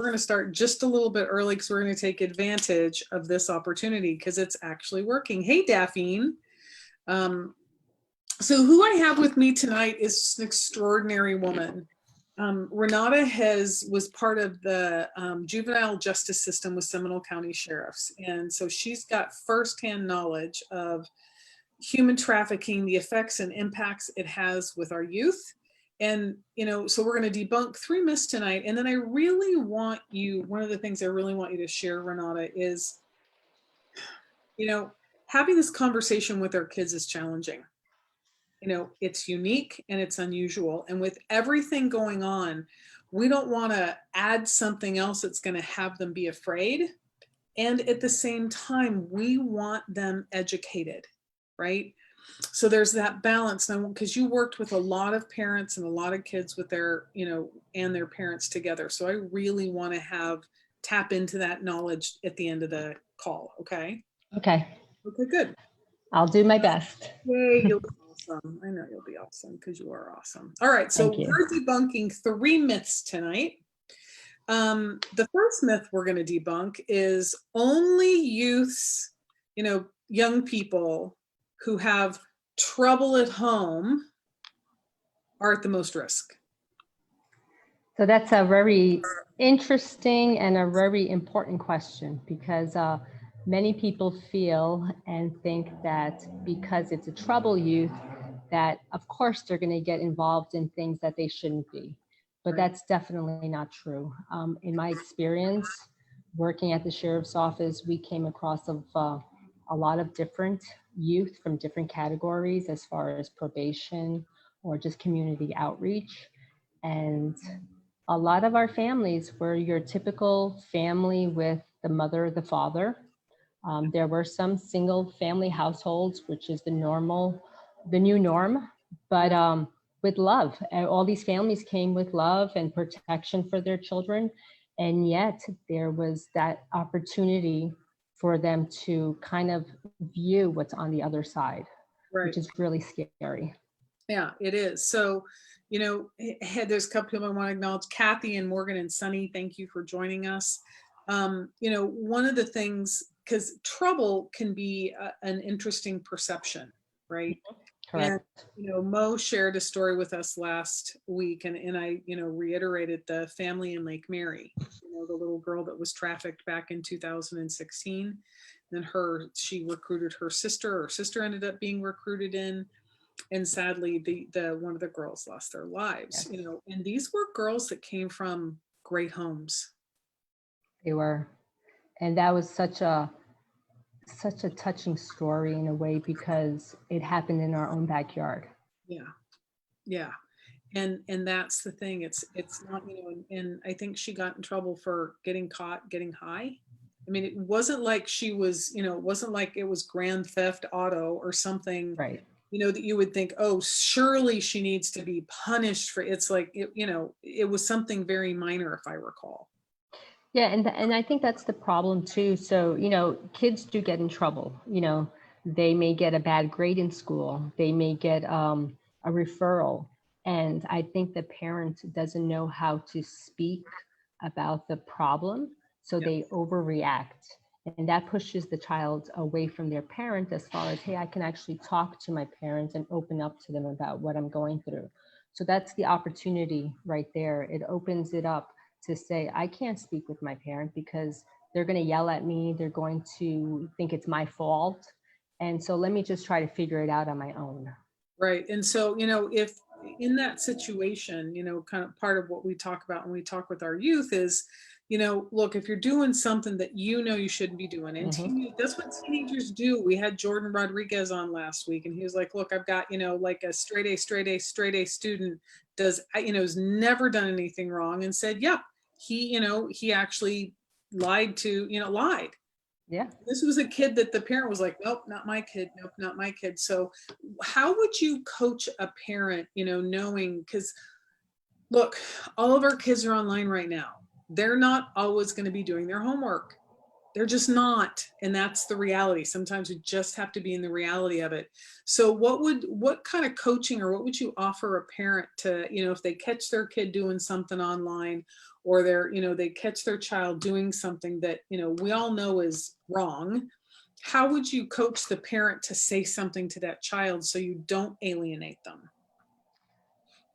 we're going to start just a little bit early because we're going to take advantage of this opportunity because it's actually working. Hey, Daphne. So who I have with me tonight is an extraordinary woman. Renata was part of the juvenile justice system with Seminole County Sheriffs. And so she's got firsthand knowledge of human trafficking, the effects and impacts it has with our youth. And, so we're going to debunk 3 myths tonight. And then I really want you, one of the things I really want you to share, Renata, is, having this conversation with our kids is challenging. It's unique and it's unusual. And with everything going on, we don't want to add something else that's going to have them be afraid. And at the same time, we want them educated, right? So there's that balance. Now, because you worked with a lot of parents and a lot of kids with their, and their parents together. So I really want to tap into that knowledge at the end of the call. Okay. Okay. Okay, good. I'll do my best. Yay, you'll be awesome. I know you'll be awesome because you are awesome. All right. So we're debunking 3 myths tonight. The first myth we're going to debunk is only youths, young people who have trouble at home are at the most risk. So that's a very interesting and a very important question because many people feel and think that because it's a trouble youth, that of course they're going to get involved in things that they shouldn't be. But that's definitely not true. In my experience, working at the sheriff's office, we came across a lot of different youth from different categories as far as probation or just community outreach. And a lot of our families were your typical family with the mother or the father. There were some single family households, which is the new norm, but with love. And all these families came with love and protection for their children. And yet there was that opportunity for them to kind of view what's on the other side, which is really scary. Yeah, it is. So, there's a couple people I want to acknowledge. Kathy and Morgan and Sunny, thank you for joining us. One of the things, because trouble can be an interesting perception, right? Correct. And, Mo shared a story with us last week, and I, reiterated the family in Lake Mary, the little girl that was trafficked back in 2016. Then she recruited her sister ended up being recruited in. And sadly, the one of the girls lost their lives, Yes. And these were girls that came from great homes. They were. And that was such a touching story in a way because it happened in our own backyard. Yeah. And that's the thing. It's not, and I think she got in trouble for getting caught getting high. I mean, it wasn't like she was, it wasn't like it was grand theft auto or something, right? That you would think, oh, surely she needs to be punished for. It's like, it was something very minor, if I recall. Yeah, and I think that's the problem too. So, kids do get in trouble. They may get a bad grade in school. They may get a referral. And I think the parent doesn't know how to speak about the problem. So they overreact. And that pushes the child away from their parent as far as, hey, I can actually talk to my parents and open up to them about what I'm going through. So that's the opportunity right there. It opens it up to say, I can't speak with my parent because they're going to yell at me. They're going to think it's my fault. And so let me just try to figure it out on my own. Right. And so, if in that situation, kind of part of what we talk about when we talk with our youth is, look, if you're doing something that you shouldn't be doing, and that's what teenagers do. We had Jordan Rodriguez on last week, and he was like, look, I've got, like a straight A student has never done anything wrong, and said, yep, he actually lied. Yeah. This was a kid that the parent was like, nope, not my kid. Nope, not my kid. So how would you coach a parent, knowing, because look, all of our kids are online right now. They're not always going to be doing their homework. They're just not. And that's the reality. Sometimes we just have to be in the reality of it. So what kind of coaching or what would you offer a parent to, if they catch their kid doing something online, or they catch their child doing something that, we all know is wrong. How would you coach the parent to say something to that child so you don't alienate them?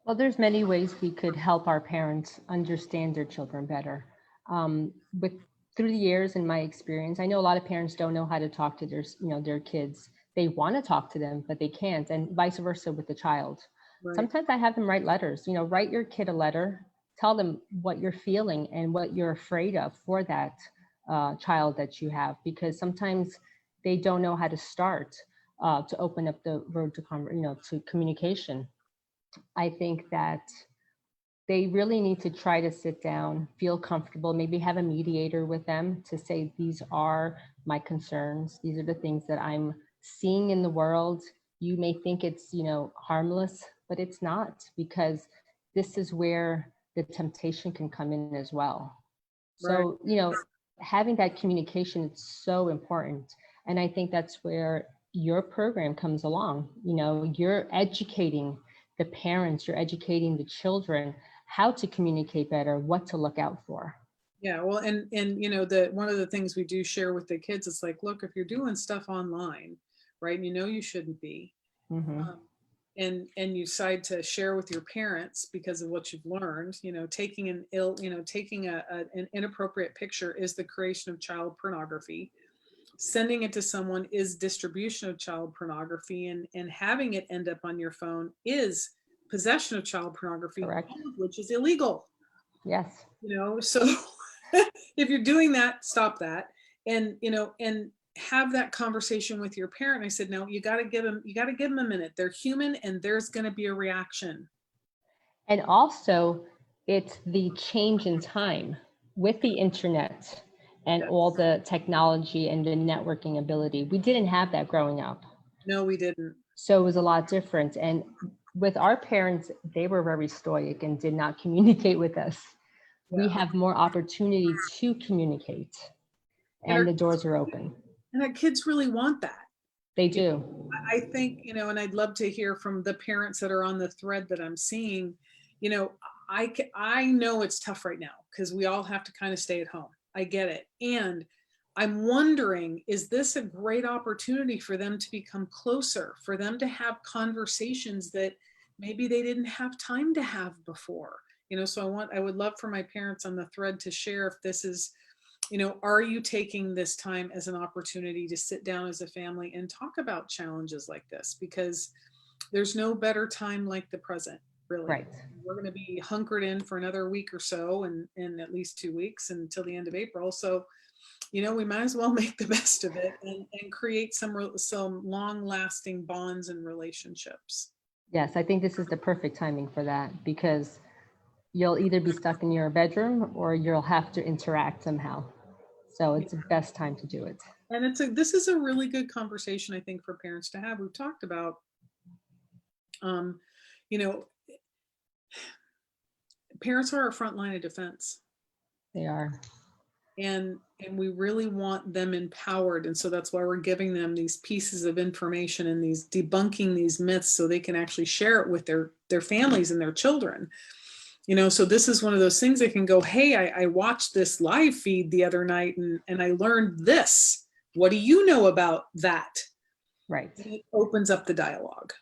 Well, there's many ways we could help our parents understand their children better. With through the years, in my experience, I know a lot of parents don't know how to talk to their kids. They want to talk to them, but they can't, and vice versa with the child. Right. Sometimes I have them write letters. Write your kid a letter, tell them what you're feeling and what you're afraid of for that child that you have, because sometimes they don't know how to start to open up the road to communication. I think that they really need to try to sit down, feel comfortable, maybe have a mediator with them to say, these are my concerns. These are the things that I'm seeing in the world. You may think it's, harmless, but it's not, because this is where the temptation can come in as well. Right. So, having that communication is so important. And I think that's where your program comes along. You're educating the parents, you're educating the children how to communicate better, what to look out for. Yeah, well, and the one of the things we do share with the kids is like, look, if you're doing stuff online, right, and you shouldn't be, Mm-hmm. um, and you decide to share with your parents because of what you've learned, taking an inappropriate picture is the creation of child pornography. Sending it to someone is distribution of child pornography, and having it end up on your phone is possession of child pornography, Correct. all of which is illegal. Yes. So if you're doing that, stop that. And have that conversation with your parent. I said, no, you got to give them a minute. They're human, and there's going to be a reaction. And also, it's the change in time with the internet and all Yes. the technology and the networking ability. We didn't have that growing up. No, we didn't. So it was a lot different. And with our parents, they were very stoic and did not communicate with us. We Yeah. have more opportunity to communicate, And and the doors are open. our kids really want that. They You do. I think, and I'd love to hear from the parents that are on the thread that I'm seeing. You know, I know it's tough right now because we all have to kind of stay at home. I get it. And I'm wondering, is this a great opportunity for them to become closer, for them to have conversations that maybe they didn't have time to have before? So I would love for my parents on the thread to share if this is, are you taking this time as an opportunity to sit down as a family and talk about challenges like this? Because there's no better time like the present, really. Right. We're going to be hunkered in for another week or so, and in at least 2 weeks until the end of April. So, we might as well make the best of it and create some long lasting bonds and relationships. Yes, I think this is the perfect timing for that, because you'll either be stuck in your bedroom or you'll have to interact somehow. So it's the best time to do it. And this is a really good conversation, I think, for parents to have. We've talked about, um, you know, parents are our front line of defense, They are. and we really want them empowered, and so that's why we're giving them these pieces of information and these debunking these myths so they can actually share it with their families and their children. So this is one of those things they can go, hey, I watched this live feed the other night, and I learned this. What do you know about that? Right. And it opens up the dialogue.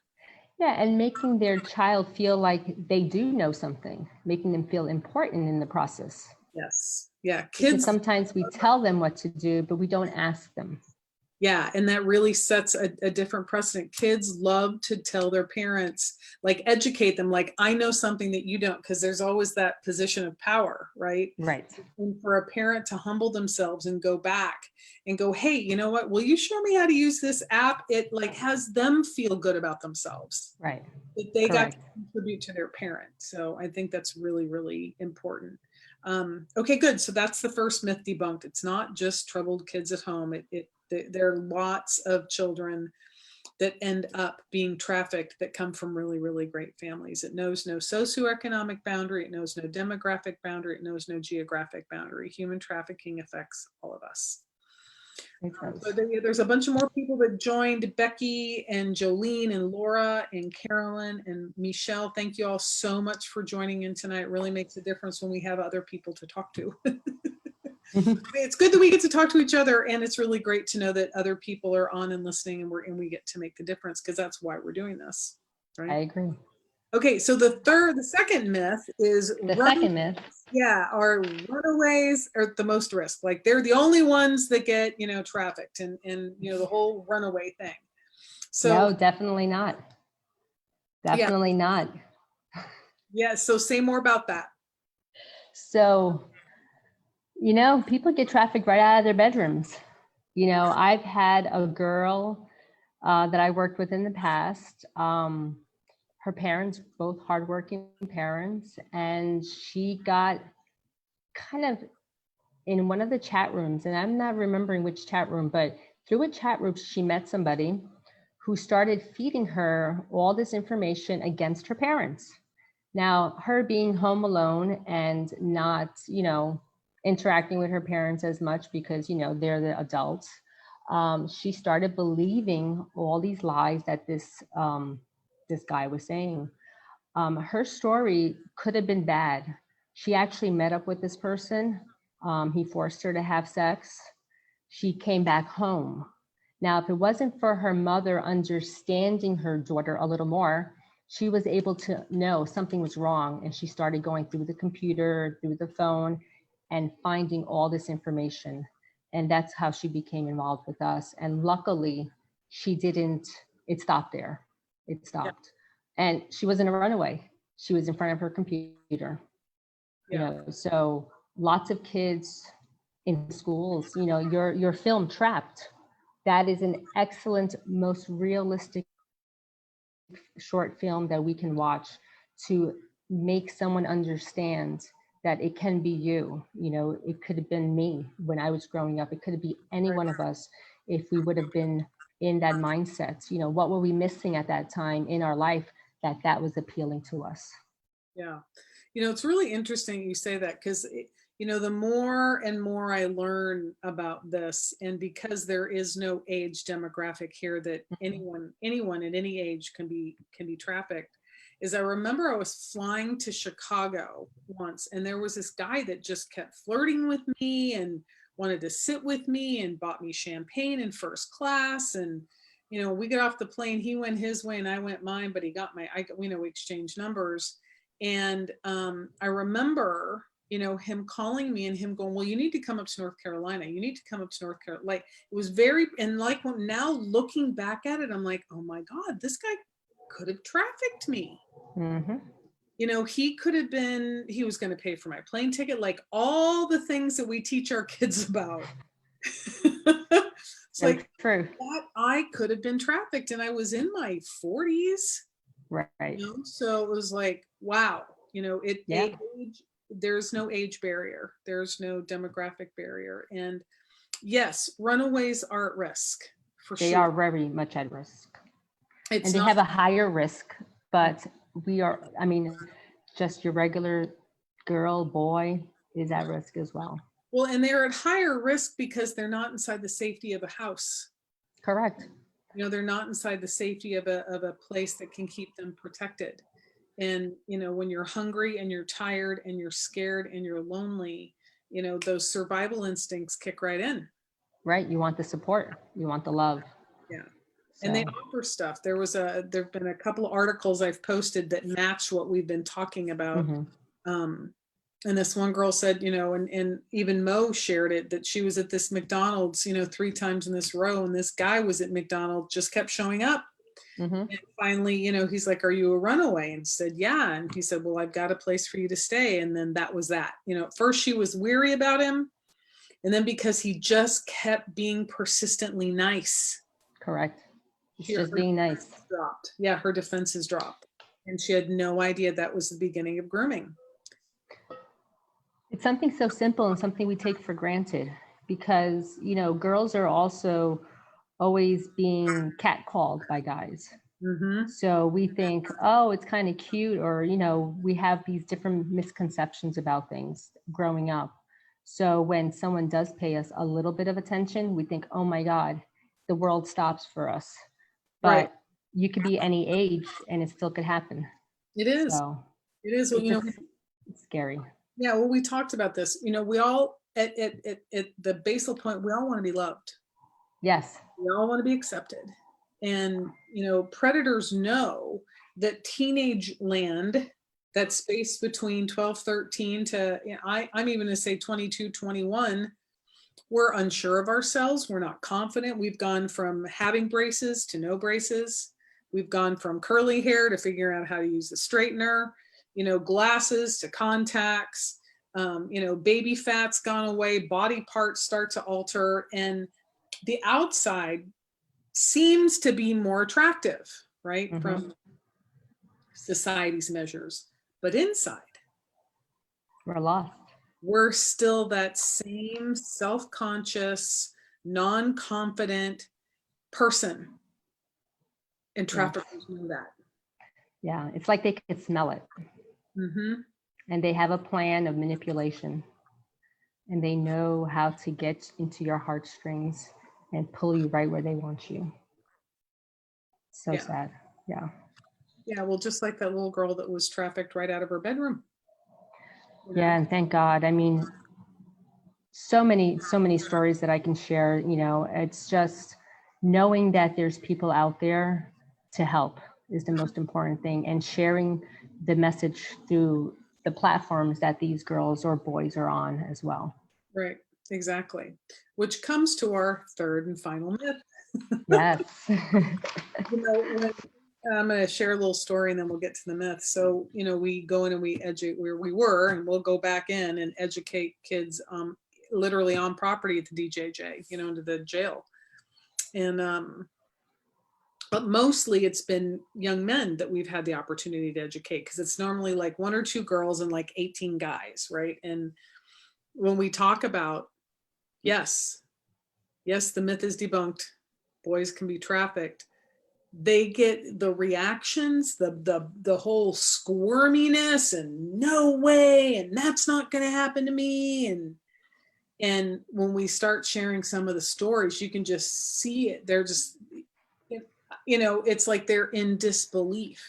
Yeah, and making their child feel like they do know something, making them feel important in the process. Yes. Yeah. Because Kids. sometimes we tell them what to do, but we don't ask them. Yeah. And that really sets a different precedent. Kids love to tell their parents, like educate them, like, I know something that you don't, because there's always that position of power, right? Right. And for a parent to humble themselves and go back and go, hey, you know what? Will you show me how to use this app? It like has them feel good about themselves. Right. That they got Correct. to contribute to their parent. So I think that's really, really important. Okay, good. So that's the first myth debunked. It's not just troubled kids at home. There are lots of children that end up being trafficked that come from really, really great families. It knows no socioeconomic boundary. It knows no demographic boundary. It knows no geographic boundary. Human trafficking affects all of us. It does. So there's a bunch of more people that joined: Becky and Jolene and Laura and Carolyn and Michelle. Thank you all so much for joining in tonight. It really makes a difference when we have other people to talk to. It's good that we get to talk to each other, and it's really great to know that other people are on and listening, and we get to make the difference, because that's why we're doing this, right? I agree. Okay, so the second myth is The second myth. Yeah, are runaways are the most risk. Like, they're the only ones that get, trafficked, and the whole runaway thing. So No, definitely not. Definitely not. yeah, so say more about that. So, people get trafficked right out of their bedrooms. I've had a girl that I worked with in the past. Her parents, both hardworking parents, and she got kind of in one of the chat rooms, and I'm not remembering which chat room, but through a chat room, she met somebody who started feeding her all this information against her parents. Now, her being home alone and not, interacting with her parents as much because, they're the adults, she started believing all these lies that this guy was saying. Her story could have been bad. She actually met up with this person. He forced her to have sex. She came back home. Now, if it wasn't for her mother understanding her daughter a little more, she was able to know something was wrong. And she started going through the computer, through the phone, and finding all this information. And that's how she became involved with us. And luckily, it stopped there. It stopped. And she wasn't a runaway. She was in front of her computer. So lots of kids in schools, your film Trapped, that is an excellent, most realistic short film that we can watch to make someone understand that it can be you. It could have been me when I was growing up. It could be any one of us if we would have been in that mindset. What were we missing at that time in our life that was appealing to us? Yeah. It's really interesting you say that, because the more and more I learn about this, and because there is no age demographic here that anyone at any age can be trafficked, is I remember I was flying to Chicago once, and there was this guy that just kept flirting with me and wanted to sit with me and bought me champagne in first class. And we got off the plane, he went his way and I went mine, but he got we exchanged numbers. And I remember, him calling me and him going, well, you need to come up to North Carolina. You need to come up to North Carolina. Like, it was now looking back at it, I'm like, oh my God, this guy could have trafficked me. Mm-hmm. He was going to pay for my plane ticket, like all the things that we teach our kids about. It's like, true. That I could have been trafficked, and I was in my 40s. Right. So it was like, wow, age, there's no age barrier. There's no demographic barrier. And yes, runaways are at risk, for sure. They are very much at risk. And they have a higher risk, but just your regular girl, boy is at risk as well. Well, and they're at higher risk because they're not inside the safety of a house. Correct. They're not inside the safety of a place that can keep them protected. And, when you're hungry and you're tired and you're scared and you're lonely, those survival instincts kick right in. Right. You want the support. You want the love. Yeah. So. And they offer stuff. There've been a couple of articles I've posted that match what we've been talking about. Mm-hmm. And this one girl said, and even Mo shared it, that she was at this McDonald's, 3 times in this row. And this guy was at McDonald's, just kept showing up. Mm-hmm. And finally, he's like, are you a runaway? And said, yeah. And he said, well, I've got a place for you to stay. And then that was that. At first she was weary about him. And then because he just kept being persistently nice. Correct. Just being nice. Dropped. Yeah, her defenses dropped. And she had no idea that was the beginning of grooming. It's something so simple and something we take for granted because, girls are also always being catcalled by guys. Mm-hmm. So we think, oh, it's kind of cute, or, we have these different misconceptions about things growing up. So when someone does pay us a little bit of attention, we think, oh my God, the world stops for us. Right. But you could be any age and it still could happen. It is. So It is. Well, it's, it's scary. yeah, well, we talked about this. We all at the basal point, we all want to be loved. Yes. We all want to be accepted. And predators know that teenage land, that space between 12, 13 to I'm even going to say 22, 21, we're unsure of ourselves. We're not confident. We've gone from having braces to no braces. We've gone from curly hair to figuring out how to use the straightener, glasses to contacts, baby fat's gone away, body parts start to alter, and the outside seems to be more attractive, right? Mm-hmm. From society's measures. But inside, we're lost. We're still that same self-conscious, non-confident person. And traffickers know that. Yeah, it's like they can smell it. Mm-hmm. And they have a plan of manipulation. And they know how to get into your heartstrings and pull you right where they want you. So sad. Yeah. Yeah, well, just like that little girl that was trafficked right out of her bedroom. Yeah, and thank God. I mean, so many stories that I can share. It's just knowing that there's people out there to help is the most important thing, and sharing the message through the platforms that these girls or boys are on as well. Right, exactly. Which comes to our third and final myth. Yes. I'm going to share a little story and then we'll get to the myth. So, we go in and we educate where we were, and we'll go back in and educate kids literally on property at the DJJ, into the jail. And, but mostly it's been young men that we've had the opportunity to educate, because it's normally like 1 or 2 girls and like 18 guys, right? And when we talk about, yes, the myth is debunked, boys can be trafficked, they get the reactions, the whole squirminess and no way, and that's not going to happen to me. And when we start sharing some of the stories, you can just see it. They're just, it's like they're in disbelief.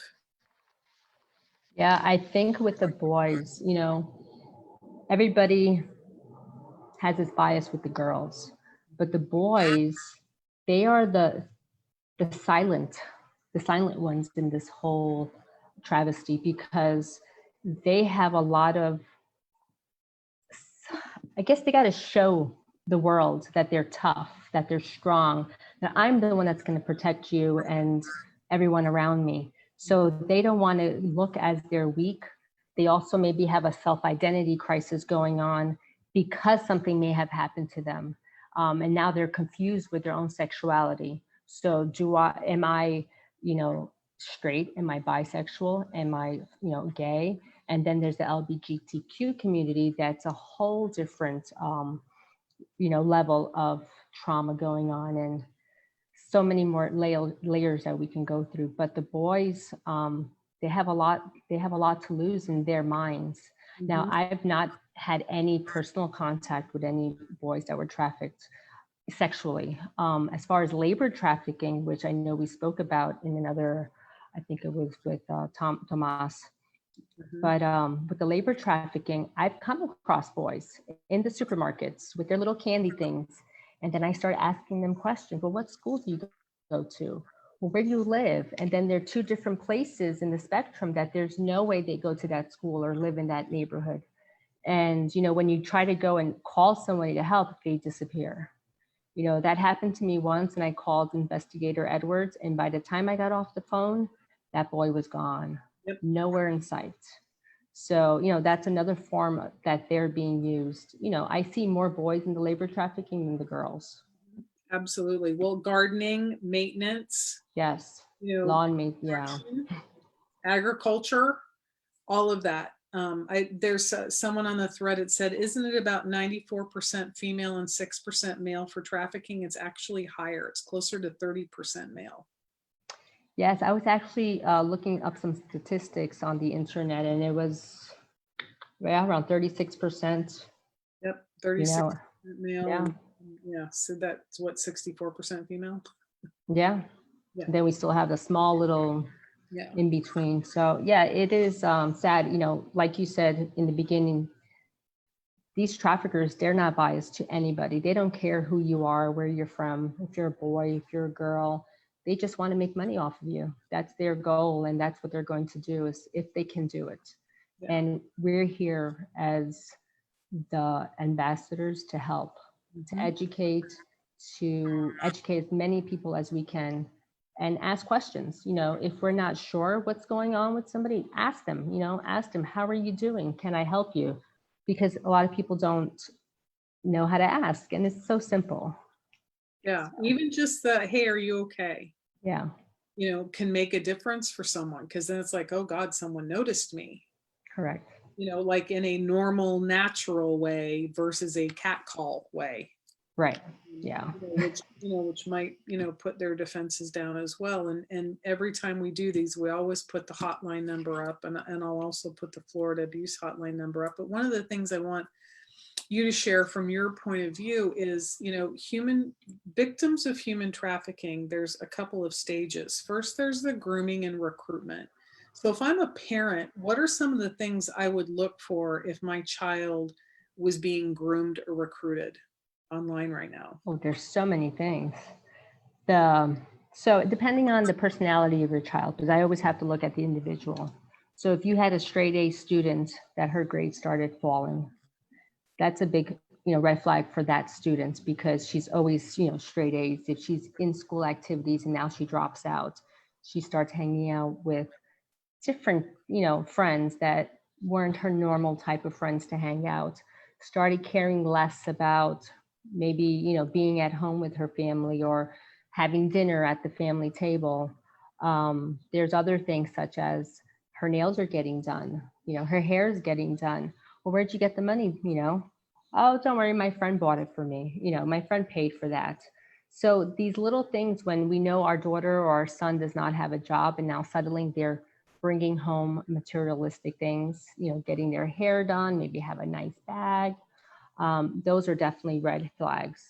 Yeah, I think with the boys, everybody has this bias with the girls, but the boys, they are the silent ones in this whole travesty, because they have a lot of, I guess they got to show the world that they're tough, that they're strong, that I'm the one that's going to protect you and everyone around me. So they don't want to look as they're weak. They also maybe have a self-identity crisis going on because something may have happened to them. And now they're confused with their own sexuality. So am I, straight? Am I bisexual? Am I, gay? And then there's the LGBTQ community. That's a whole different, level of trauma going on, and so many more layers that we can go through. But the boys, they have a lot to lose in their minds. Mm-hmm. Now, I've not had any personal contact with any boys that were trafficked sexually. As far as labor trafficking, which I know we spoke about in another, I think it was with Tomas. Mm-hmm. But with the labor trafficking, I've come across boys in the supermarkets with their little candy things. And then I start asking them questions. Well, what school do you go to? Well, where do you live? And then there are 2 different places in the spectrum that there's no way they go to that school or live in that neighborhood. And, when you try to go and call somebody to help, they disappear. That happened to me once, and I called Investigator Edwards. And by the time I got off the phone, that boy was gone. Yep. Nowhere in sight. So, that's another form that they're being used. I see more boys in the labor trafficking than the girls. Absolutely. Well, gardening, maintenance. Yes. Lawn maintenance. Yeah. Agriculture, all of that. There's someone on the thread, it said, isn't it about 94% female and 6% male for trafficking? It's actually higher. It's closer to 30% male. Yes, I was actually looking up some statistics on the internet, and it was around 36%. Yep, you 36% know, male, yeah, and yeah, so that's what, 64% female. yeah. Yeah, Then we still have the small little yeah, in between. So yeah, it is sad, like you said in the beginning, these traffickers, they're not biased to anybody. They don't care who you are, where you're from, if you're a boy, if you're a girl. They just want to make money off of you. That's their goal, and that's what they're going to do is if they can do it. yeah. And we're here as the ambassadors to help, Mhm. to educate as many people as we can and ask questions. If we're not sure what's going on with somebody, ask them, how are you doing? Can I help you? Because a lot of people don't know how to ask, and it's so simple. Yeah, So, even just the, "Hey, are you okay?" yeah, Can make a difference for someone, because then it's like, "Oh god, someone noticed me," correct. like in a normal, natural way versus a catcall way. Right. Yeah. Which might put their defenses down as well. And every time we do these, we always put the hotline number up, and I'll also put the Florida abuse hotline number up. But one of the things I want you to share from your point of view is, human victims of human trafficking, there's a couple of stages. First, there's the grooming and recruitment. So if I'm a parent, what are some of the things I would look for if my child was being groomed or recruited online right now? Oh, there's so many things. The so depending on the personality of your child, because I always have to look at the individual. So if you had a straight A student that her grades started falling, that's a big red flag for that student because she's always straight A's. If she's in school activities and now she drops out, she starts hanging out with different friends that weren't her normal type of friends to hang out, started caring less about maybe being at home with her family or having dinner at the family table. There's other things such as her nails are getting done, her hair is getting done. Well, where'd you get the money? Oh, don't worry, my friend bought it for me. My friend paid for that. So these little things, when we know our daughter or our son does not have a job and now suddenly they're bringing home materialistic things, getting their hair done, maybe have a nice bag. Those are definitely red flags.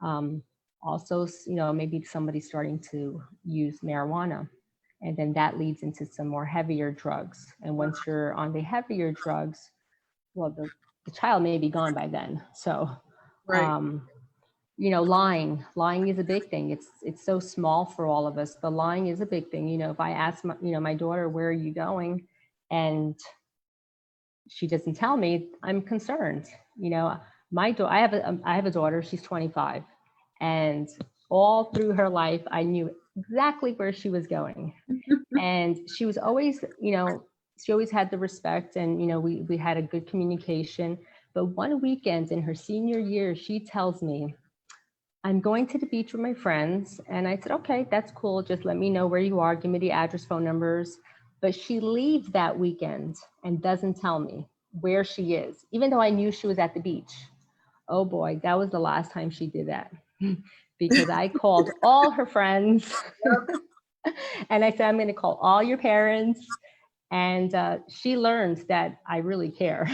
Um, Also, maybe somebody starting to use marijuana, and then that leads into some more heavier drugs. And once you're on the heavier drugs, well, the child may be gone by then. So, Right. um, lying is a big thing. It's so small for all of us, but lying is a big thing. If I ask my daughter, where are you going, and she doesn't tell me, I'm concerned. I have a daughter, she's 25, and all through her life I knew exactly where she was going, and she was always, she always had the respect, and we had a good communication. But one weekend in her senior year, she tells me, I'm going to the beach with my friends. And I said, okay, that's cool. Just let me know where you are. Give me the address, phone numbers. But she leaves that weekend and doesn't tell me where she is, even though I knew she was at the beach. Oh boy, that was the last time she did that because I called all her friends and I said, I'm going to call all your parents. And she learned that I really care.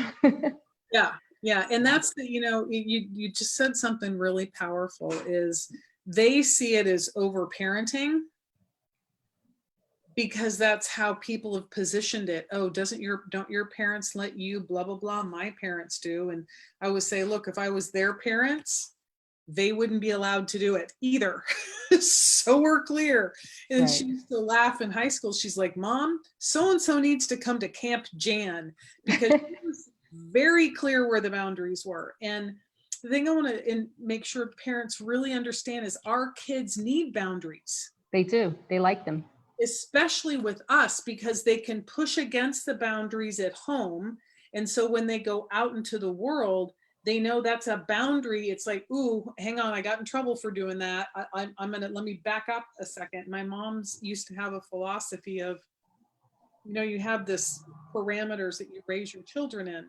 Yeah, yeah, and that's you just said something really powerful. Is they see it as over parenting because that's how people have positioned it. Oh, don't your parents let you blah blah blah? My parents do. And I would say, look, if I was their parents, they wouldn't be allowed to do it either. So we're clear. And she Right. used to laugh in high school. She's like, Mom, so and so needs to come to Camp Jan, because she was very clear where the boundaries were. And the thing I want to make sure parents really understand is our kids need boundaries, They do. They like them. especially with us, because they can push against the boundaries at home. And so when they go out into the world, they know that's a boundary. It's like, ooh, hang on, I got in trouble for doing that. I'm gonna, let me back up a second. My mom's used to have a philosophy of, you have this parameters that you raise your children in,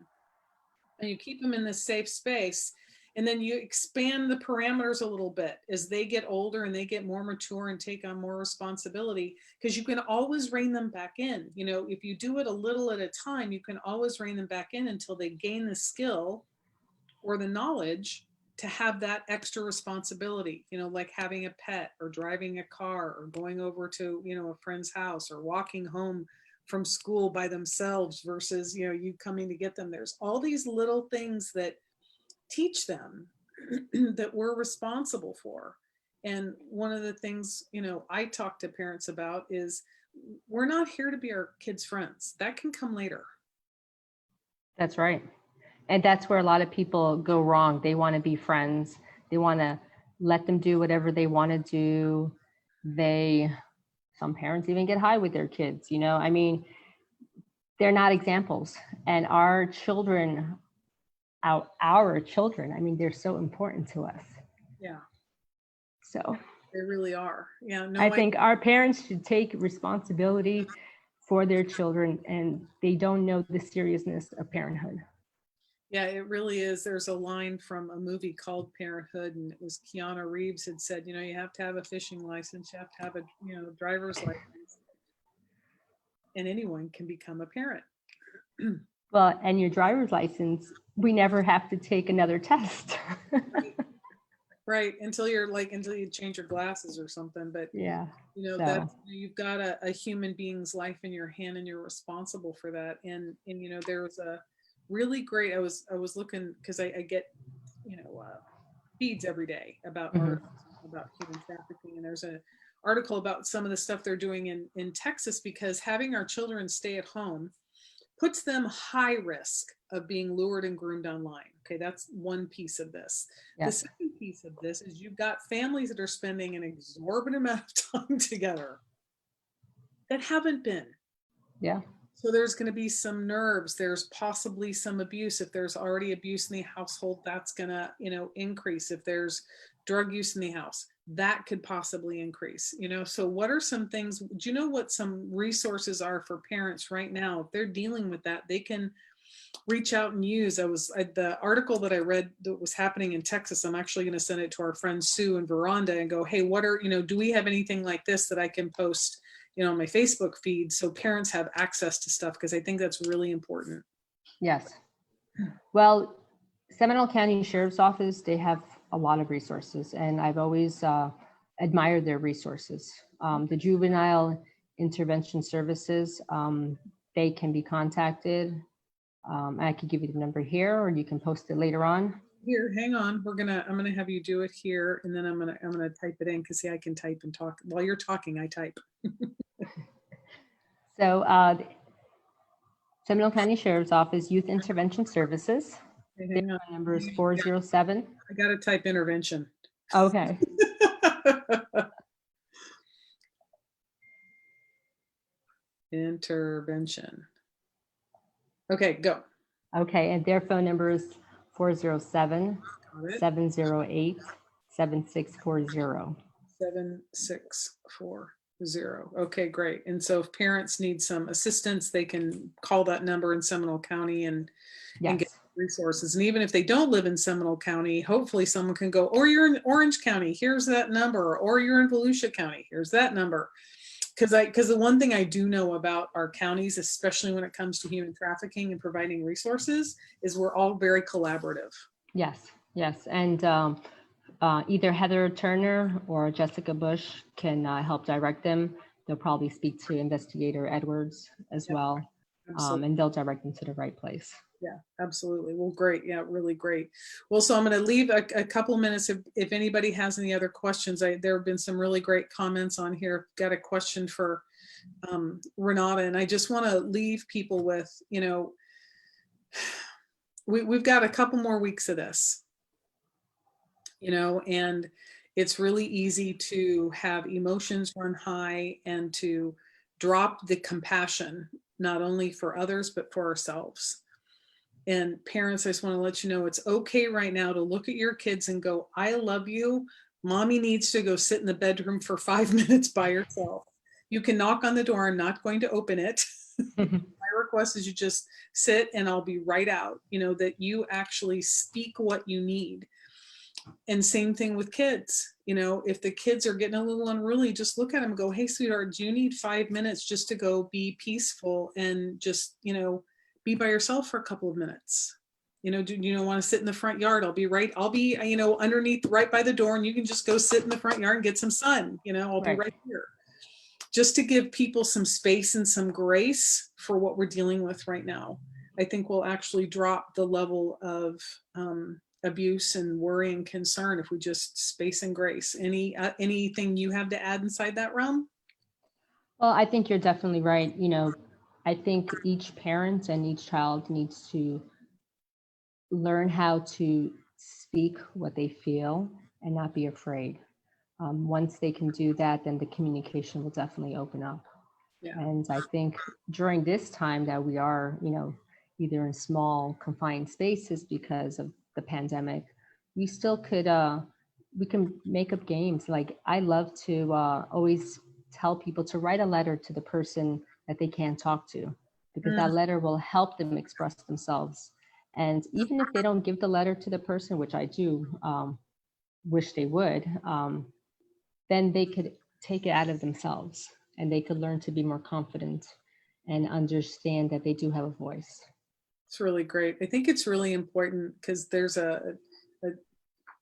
and you keep them in this safe space, and then you expand the parameters a little bit as they get older and they get more mature and take on more responsibility, because you can always rein them back in. If you do it a little at a time, you can always rein them back in until they gain the skill or the knowledge to have that extra responsibility, like having a pet or driving a car or going over to, a friend's house or walking home from school by themselves versus, you coming to get them. There's all these little things that teach them that we're responsible for. And one of the things, I talk to parents about is we're not here to be our kids' friends. That can come later. That's right. And that's where a lot of people go wrong. They want to be friends. They want to let them do whatever they want to do. Some parents even get high with their kids, I mean, they're not examples. And our children, I mean, they're so important to us. Yeah. So they really are. Yeah. No, I think our parents should take responsibility for their children, and they don't know the seriousness of parenthood. Yeah, it really is. There's a line from a movie called Parenthood, and it was Keanu Reeves had said, you have to have a fishing license, you have to have a, driver's license, and anyone can become a parent. Well, and your driver's license, we never have to take another test. Right. Until you change your glasses or something. But yeah, that you've got a human being's life in your hand and you're responsible for that. And there's a really great, I was looking, because I get, feeds every day about articles about human trafficking. And there's an article about some of the stuff they're doing in Texas, because having our children stay at home puts them high risk of being lured and groomed online. Okay, that's one piece of this. Yes. The second piece of this is you've got families that are spending an exorbitant amount of time together that haven't been. Yeah. So there's going to be some nerves. There's possibly some abuse. If there's already abuse in the household, that's going to, increase. If there's drug use in the house, that could possibly increase. So what are some things? Do you know what some resources are for parents right now? If they're dealing with that, they can reach out and use. The article that I read that was happening in Texas, I'm actually going to send it to our friend Sue and Veranda and go, hey, what are, do we have anything like this that I can post, on my Facebook feed so parents have access to stuff? Because I think that's really important. Yes. Well, Seminole County Sheriff's Office, they have a lot of resources, and I've always admired their resources. The Juvenile Intervention Services, they can be contacted. I could give you the number here, or you can post it later on. Here, hang on. I'm gonna have you do it here, and then I'm gonna type it in, because see, I can type and talk while you're talking. I type. So, Seminole County Sheriff's Office Youth Intervention Services. Okay, hang on. Number is 407. I gotta type intervention. Okay. Intervention. Okay, go. Okay, and their phone number is 407-708-7640. 7640. Okay, great. And so if parents need some assistance, they can call that number in Seminole County and get resources. And even if they don't live in Seminole County, hopefully someone can go, or you're in Orange County, here's that number, or you're in Volusia County, here's that number. Because the one thing I do know about our counties, especially when it comes to human trafficking and providing resources, is we're all very collaborative. Yes. And either Heather Turner or Jessica Bush can help direct them. They'll probably speak to Investigator Edwards as well, and they'll direct them to the right place. Yeah, absolutely. Well, great. Yeah, really great. Well, so I'm going to leave a couple minutes if anybody has any other questions. There have been some really great comments on here. Got a question for Renata, and I just want to leave people with, we've got a couple more weeks of this, and it's really easy to have emotions run high and to drop the compassion, not only for others, but for ourselves. And parents, I just want to let you know, it's okay right now to look at your kids and go, I love you. Mommy needs to go sit in the bedroom for 5 minutes by herself. You can knock on the door. I'm not going to open it. My request is you just sit and I'll be right out, that you actually speak what you need. And same thing with kids. If the kids are getting a little unruly, just look at them and go, hey, sweetheart, do you need 5 minutes just to go be peaceful and just, be by yourself for a couple of minutes? Do you don't want to sit in the front yard? I'll be, underneath right by the door, and you can just go sit in the front yard and get some sun. I'll be Right. right here. Just to give people some space and some grace for what we're dealing with right now. I think we'll actually drop the level of abuse and worry and concern if we just space and grace. Anything you have to add inside that realm? Well, I think you're definitely right. I think each parent and each child needs to learn how to speak what they feel and not be afraid. Once they can do that, then the communication will definitely open up. Yeah. And I think during this time that we are, either in small confined spaces because of the pandemic, we still could, we can make up games. Like I love to always tell people to write a letter to the person that they can't talk to, because that letter will help them express themselves. And even if they don't give the letter to the person, which I do wish they would, then they could take it out of themselves and they could learn to be more confident and understand that they do have a voice. It's really great. I think it's really important because there's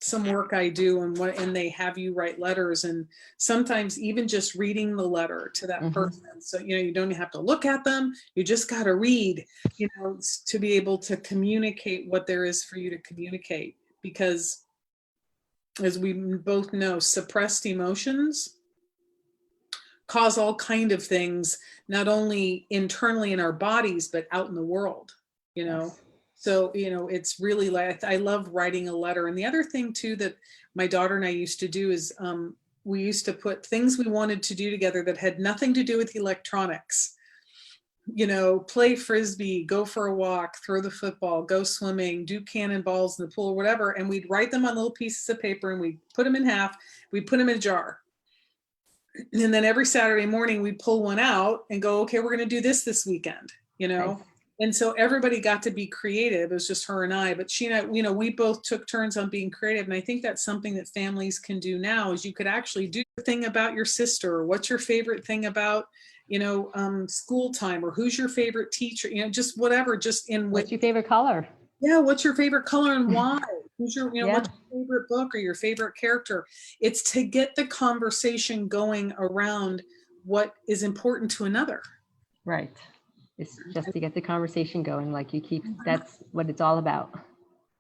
some work I do and they have you write letters, and sometimes even just reading the letter to that person. So, you don't have to look at them. You just got to read, to be able to communicate what there is for you to communicate. Because as we both know, suppressed emotions cause all kind of things, not only internally in our bodies, but out in the world, Yes. So, it's really like, I love writing a letter. And the other thing too, that my daughter and I used to do is we used to put things we wanted to do together that had nothing to do with electronics. Play Frisbee, go for a walk, throw the football, go swimming, do cannonballs in the pool, whatever. And we'd write them on little pieces of paper and we'd put them in half. We'd put them in a jar. And then every Saturday morning we'd pull one out and go, okay, we're going to do this weekend, Nice. And so everybody got to be creative. It was just her and I, but she and I, we both took turns on being creative. And I think that's something that families can do now, is you could actually do a thing about your sister, or what's your favorite thing about, school time, or who's your favorite teacher, just whatever, just in What's your favorite color? Yeah. What's your favorite color and why? Who's your, Yeah. what's your favorite book or your favorite character? It's to get the conversation going around what is important to another. Right. It's just to get the conversation going, like that's what it's all about.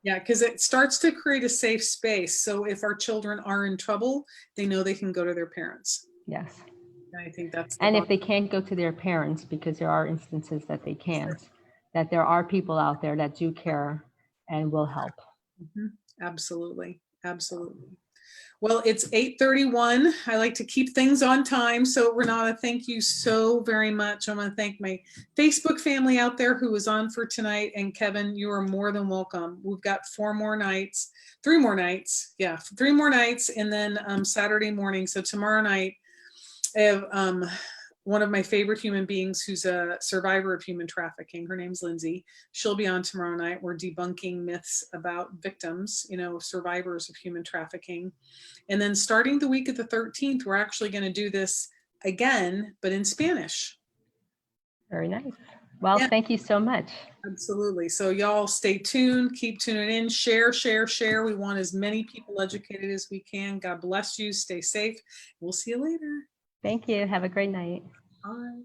Yeah, because it starts to create a safe space. So if our children are in trouble, they know they can go to their parents. Yes. And I think that's and if they can't go to their parents, because there are instances that they can't, that there are people out there that do care and will help. Absolutely. Absolutely. Well, it's 8:31. I like to keep things on time. So Renata, thank you so very much. I want to thank my Facebook family out there who was on for tonight. And Kevin, you are more than welcome. We've got 3 more nights. Yeah, 3 more nights. And then Saturday morning. So tomorrow night, I have one of my favorite human beings who's a survivor of human trafficking. Her name's Lindsay. She'll be on tomorrow night. We're debunking myths about victims, survivors of human trafficking. And then starting the week of the 13th, we're actually going to do this again, but in Spanish. Very nice. Well, Thank you so much. Absolutely. So y'all stay tuned, keep tuning in, share. We want as many people educated as we can. God bless you. Stay safe. We'll see you later. Thank you. Have a great night. Bye.